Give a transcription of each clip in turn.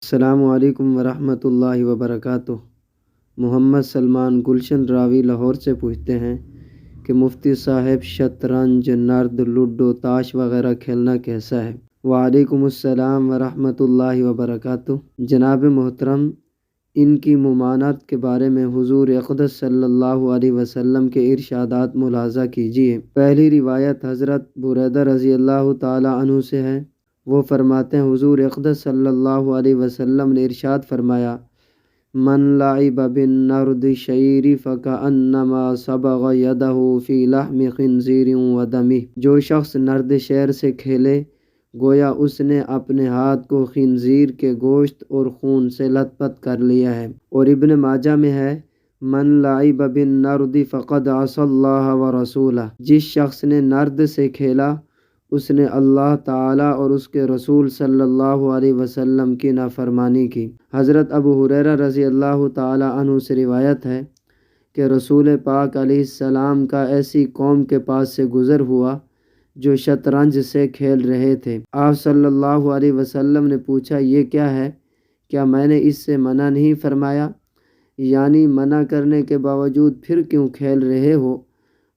السلام علیکم ورحمۃ اللہ وبرکاتہ۔ محمد سلمان گلشن راوی لاہور سے پوچھتے ہیں کہ مفتی صاحب شطرنج، نرد، لوڈو، تاش وغیرہ کھیلنا کیسا ہے؟ وعلیکم السلام ورحمۃ اللہ وبرکاتہ۔ جناب محترم، ان کی ممانعت کے بارے میں حضور اقدس صلی اللہ علیہ وسلم کے ارشادات ملاحظہ کیجیے۔ پہلی روایت حضرت بریدہ رضی اللہ تعالی عنہ سے ہے۔ وہ فرماتے ہیں حضور اقدس صلی اللہ علیہ وسلم نے ارشاد فرمایا، من لعب بالنرد شعیر فکأنما صبغ یدہ فی لحم خنزیر ودمہ۔ جو شخص نرد شعر سے کھیلے گویا اس نے اپنے ہاتھ کو خنزیر کے گوشت اور خون سے لت پت کر لیا ہے۔ اور ابن ماجہ میں ہے، من لعب بالنرد فقد عصى اللہ ورسولہ۔ جس شخص نے نرد سے کھیلا اس نے اللہ تعالیٰ اور اس کے رسول صلی اللہ علیہ وسلم کی نافرمانی کی۔ حضرت ابو ہریرہ رضی اللہ تعالیٰ عنہ سے روایت ہے کہ رسول پاک علیہ السلام کا ایسی قوم کے پاس سے گزر ہوا جو شطرنج سے کھیل رہے تھے۔ آپ صلی اللہ علیہ وسلم نے پوچھا، یہ کیا ہے؟ کیا میں نے اس سے منع نہیں فرمایا؟ یعنی منع کرنے کے باوجود پھر کیوں کھیل رہے ہو؟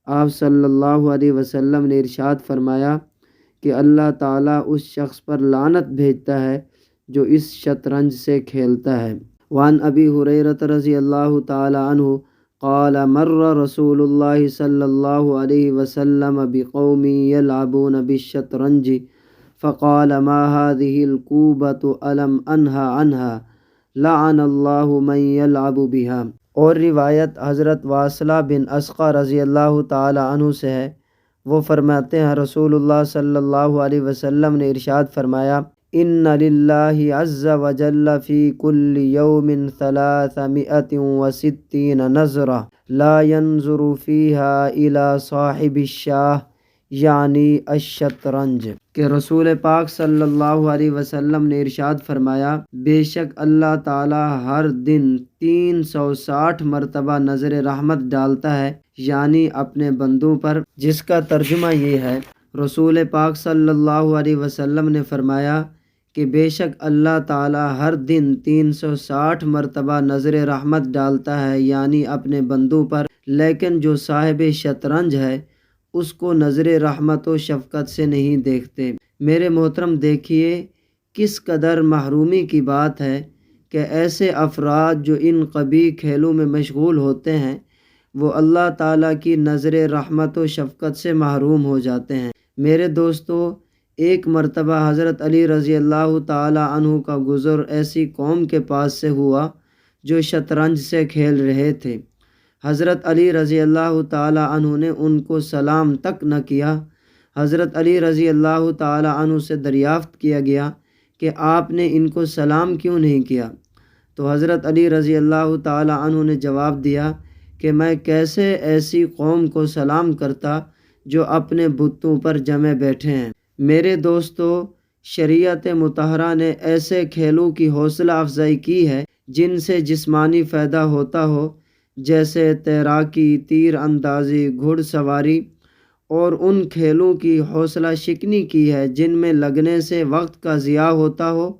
آپ صلی اللہ علیہ وسلم نے ارشاد فرمایا کہ اللہ تعالیٰ اس شخص پر لعنت بھیجتا ہے جو اس شطرنج سے کھیلتا ہے۔ وعن ابی ہریرہ رضی اللہ تعالی عنہ قال مر رسول اللہ صلی اللہ علیہ وسلم بقوم یلعبون بالشطرنج فقال ما هذه الكوبة ألم انہا عنها لعن اللہ من یلعب بها۔ اور روایت حضرت واصلہ بن اسقع رضی اللہ تعالی عنہ سے ہے۔ وہ فرماتے ہیں رسول اللہ صلی اللہ علیہ وسلم نے ارشاد فرمایا، ان للہ عز وجل فی کل یوم 360 نظرہ لا ينظر فیہا الی صاحب الشاہ یعنی الشطرنج۔ کہ رسول پاک صلی اللہ علیہ وسلم نے ارشاد فرمایا، بے شک اللہ تعالیٰ ہر دن 360 مرتبہ نظر رحمت ڈالتا ہے یعنی اپنے بندوں پر، جس کا ترجمہ یہ ہے، رسول پاک صلی اللہ علیہ وسلم نے فرمایا کہ بے شک اللہ تعالیٰ ہر دن 360 مرتبہ نظر رحمت ڈالتا ہے یعنی اپنے بندوں پر، لیکن جو صاحب شطرنج ہے اس کو نظر رحمت و شفقت سے نہیں دیکھتے۔ میرے محترم، دیکھیے کس قدر محرومی کی بات ہے کہ ایسے افراد جو ان قبیح کھیلوں میں مشغول ہوتے ہیں وہ اللہ تعالیٰ کی نظر رحمت و شفقت سے محروم ہو جاتے ہیں۔ میرے دوستو، ایک مرتبہ حضرت علی رضی اللہ تعالی عنہ کا گزر ایسی قوم کے پاس سے ہوا جو شطرنج سے کھیل رہے تھے۔ حضرت علی رضی اللہ تعالی عنہ نے ان کو سلام تک نہ کیا۔ حضرت علی رضی اللہ تعالی عنہ سے دریافت کیا گیا کہ آپ نے ان کو سلام کیوں نہیں کیا؟ تو حضرت علی رضی اللہ تعالی عنہ نے جواب دیا کہ میں کیسے ایسی قوم کو سلام کرتا جو اپنے بتوں پر جمے بیٹھے ہیں۔ میرے دوستو، شریعت مطہرہ نے ایسے کھیلوں کی حوصلہ افزائی کی ہے جن سے جسمانی فائدہ ہوتا ہو، جیسے تیراکی، تیر اندازی، گھڑ سواری، اور ان کھیلوں کی حوصلہ شکنی کی ہے جن میں لگنے سے وقت کا ضیاع ہوتا ہو،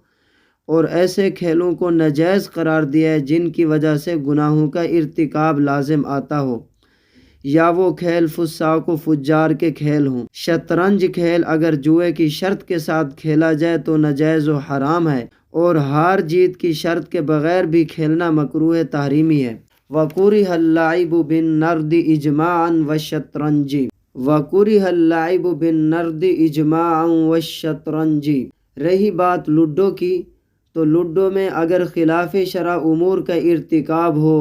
اور ایسے کھیلوں کو ناجائز قرار دیا ہے جن کی وجہ سے گناہوں کا ارتکاب لازم آتا ہو، یا وہ کھیل فساق و فجار کے کھیل ہوں۔ شطرنج کھیل اگر جوئے کی شرط کے ساتھ کھیلا جائے تو ناجائز و حرام ہے، اور ہار جیت کی شرط کے بغیر بھی کھیلنا مکروہ تحریمی ہے۔ وَكُرِهَ اللَّعِبُ بِالنَّرْدِ إِجْمَاعًا وَالشَّطْرَنجِ وَكُرِهَ اللَّعِبُ بِالنَّرْدِ إِجْمَاعًا وَالشَّطْرَنجِ۔ رہی بات لوڈو کی، تو لوڈو میں اگر خلاف شرع امور کا ارتکاب ہو،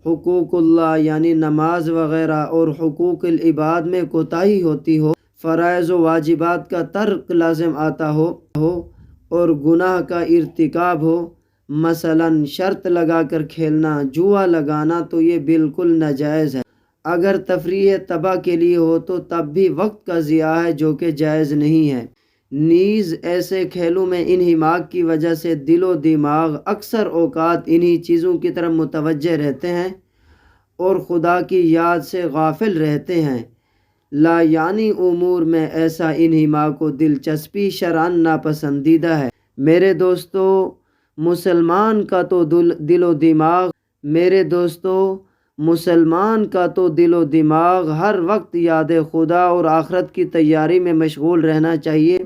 حقوق اللہ یعنی نماز وغیرہ اور حقوق العباد میں کوتاہی ہوتی ہو، فرائض و واجبات کا ترک لازم آتا ہو اور گناہ کا ارتکاب ہو، مثلا شرط لگا کر کھیلنا، جوا لگانا، تو یہ بالکل ناجائز ہے۔ اگر تفریح تباہ کے لیے ہو تو تب بھی وقت کا ضیاع ہے جو کہ جائز نہیں ہے۔ نیز ایسے کھیلوں میں انہماک کی وجہ سے دل و دماغ اکثر اوقات انہی چیزوں کی طرف متوجہ رہتے ہیں اور خدا کی یاد سے غافل رہتے ہیں۔ لا یعنی امور میں ایسا انہماک و دلچسپی شرعاً ناپسندیدہ ہے۔ میرے دوستو، مسلمان کا تو دل و دماغ میرے دوستو مسلمان کا تو دل و دماغ ہر وقت یاد خدا اور آخرت کی تیاری میں مشغول رہنا چاہیے،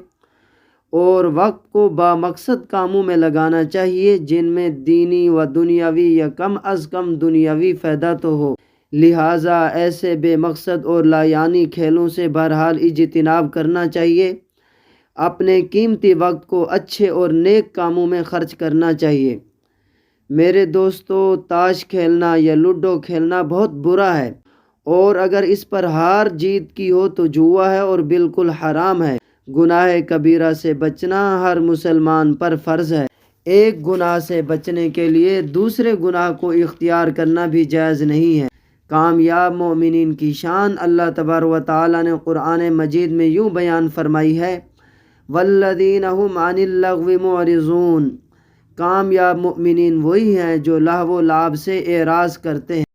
اور وقت کو بامقصد کاموں میں لگانا چاہیے جن میں دینی و دنیاوی یا کم از کم دنیاوی فائدہ تو ہو۔ لہٰذا ایسے بے مقصد اور لایعنی کھیلوں سے بہرحال اجتناب کرنا چاہیے۔ اپنے قیمتی وقت کو اچھے اور نیک کاموں میں خرچ کرنا چاہیے۔ میرے دوستو، تاش کھیلنا یا لوڈو کھیلنا بہت برا ہے، اور اگر اس پر ہار جیت کی ہو تو جوا ہے اور بالکل حرام ہے۔ گناہ کبیرہ سے بچنا ہر مسلمان پر فرض ہے۔ ایک گناہ سے بچنے کے لیے دوسرے گناہ کو اختیار کرنا بھی جائز نہیں ہے۔ کامیاب مومنین کی شان اللہ تبارک و تعالی نے قرآن مجید میں یوں بیان فرمائی ہے، والذین هم عن اللغو معرضون۔ کامیاب مومنین وہی ہیں جو لہو و لعب سے اعراض کرتے ہیں۔